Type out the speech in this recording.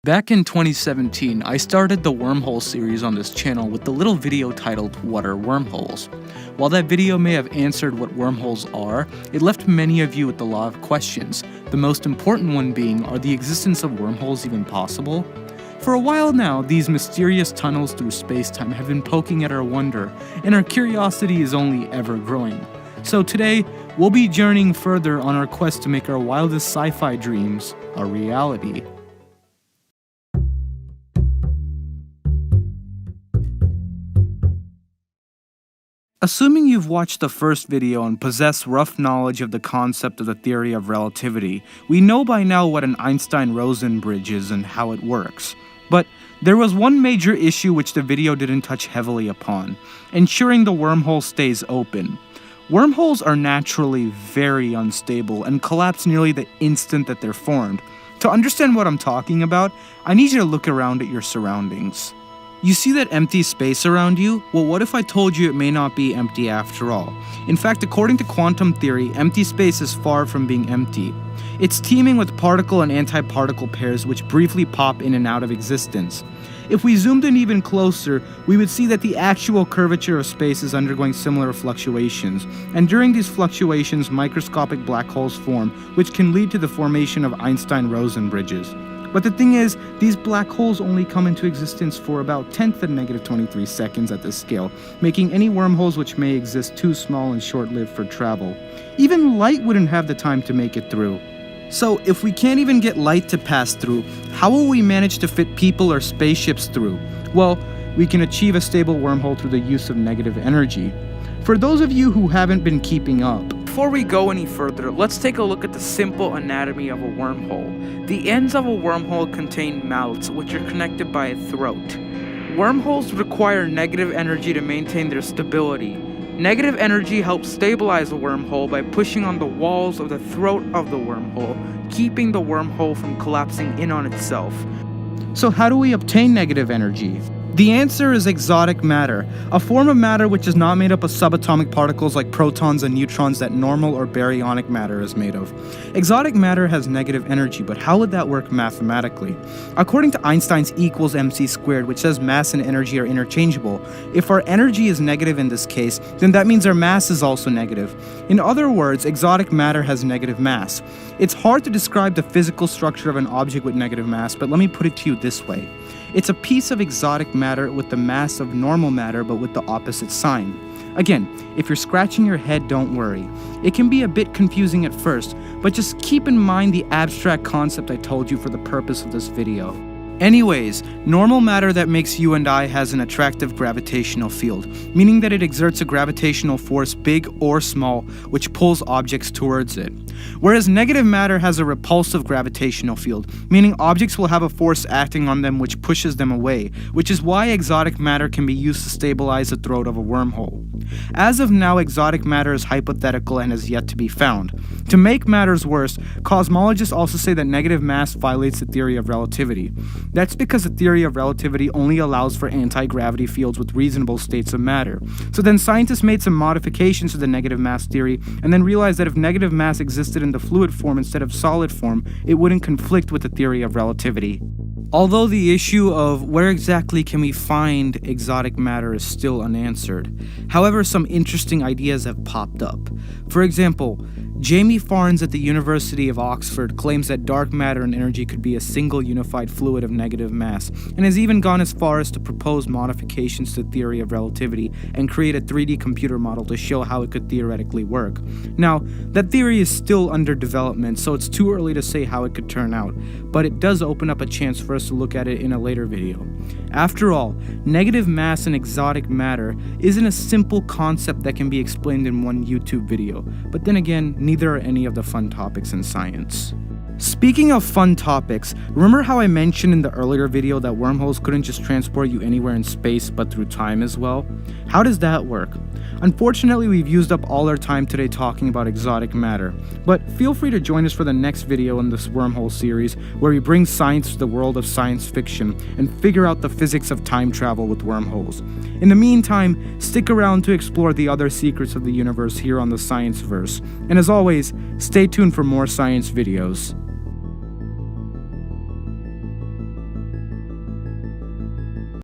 Back in 2017, I started the Wormhole series on this channel with the little video titled "What are Wormholes?" While that video may have answered what wormholes are, it left many of you with a lot of questions, the most important one being, are the existence of wormholes even possible? For a while now, these mysterious tunnels through space-time have been poking at our wonder, and our curiosity is only ever growing. So today, we'll be journeying further on our quest to make our wildest sci-fi dreams a reality. Assuming you've watched the first video and possess rough knowledge of the concept of the theory of relativity, we know by now what an Einstein-Rosen bridge is and how it works. But there was one major issue which the video didn't touch heavily upon: ensuring the wormhole stays open. Wormholes are naturally very unstable and collapse nearly the instant that they're formed. To understand what I'm talking about, I need you to look around at your surroundings. You see that empty space around you? Well, what if I told you it may not be empty after all? In fact, according to quantum theory, empty space is far from being empty. It's teeming with particle and antiparticle pairs which briefly pop in and out of existence. If we zoomed in even closer, we would see that the actual curvature of space is undergoing similar fluctuations, and during these fluctuations, microscopic black holes form, which can lead to the formation of Einstein-Rosen bridges. But the thing is, these black holes only come into existence for about 10⁻23 seconds at this scale, making any wormholes which may exist too small and short-lived for travel. Even light wouldn't have the time to make it through. So, if we can't even get light to pass through, how will we manage to fit people or spaceships through? Well, we can achieve a stable wormhole through the use of negative energy. For those of you who haven't been keeping up, before we go any further, let's take a look at the simple anatomy of a wormhole. The ends of a wormhole contain mouths, which are connected by a throat. Wormholes require negative energy to maintain their stability. Negative energy helps stabilize a wormhole by pushing on the walls of the throat of the wormhole, keeping the wormhole from collapsing in on itself. So how do we obtain negative energy? The answer is exotic matter, a form of matter which is not made up of subatomic particles like protons and neutrons that normal or baryonic matter is made of. Exotic matter has negative energy, but how would that work mathematically? According to Einstein's equals mc squared, which says mass and energy are interchangeable, if our energy is negative in this case, then that means our mass is also negative. In other words, exotic matter has negative mass. It's hard to describe the physical structure of an object with negative mass, but let me put it to you this way. It's a piece of exotic matter with the mass of normal matter but with the opposite sign. Again, if you're scratching your head, don't worry. It can be a bit confusing at first, but just keep in mind the abstract concept I told you for the purpose of this video. Anyways, normal matter that makes you and I has an attractive gravitational field, meaning that it exerts a gravitational force big or small, which pulls objects towards it. Whereas negative matter has a repulsive gravitational field, meaning objects will have a force acting on them which pushes them away, which is why exotic matter can be used to stabilize the throat of a wormhole. As of now, exotic matter is hypothetical and has yet to be found. To make matters worse, cosmologists also say that negative mass violates the theory of relativity. That's because the theory of relativity only allows for anti-gravity fields with reasonable states of matter. So then scientists made some modifications to the negative mass theory and then realized that if negative mass existed in the fluid form instead of solid form, it wouldn't conflict with the theory of relativity. Although the issue of where exactly can we find exotic matter is still unanswered. However, some interesting ideas have popped up. For example, Jamie Farnes at the University of Oxford claims that dark matter and energy could be a single unified fluid of negative mass, and has even gone as far as to propose modifications to the theory of relativity and create a 3D computer model to show how it could theoretically work. Now, that theory is still under development, so it's too early to say how it could turn out, but it does open up a chance for us to look at it in a later video. After all, negative mass and exotic matter isn't a simple concept that can be explained in one YouTube video, but then again, neither are any of the fun topics in science. Speaking of fun topics, remember how I mentioned in the earlier video that wormholes couldn't just transport you anywhere in space but through time as well? How does that work? Unfortunately, we've used up all our time today talking about exotic matter, but feel free to join us for the next video in this wormhole series where we bring science to the world of science fiction and figure out the physics of time travel with wormholes. In the meantime, stick around to explore the other secrets of the universe here on the Science Verse, and as always, stay tuned for more science videos.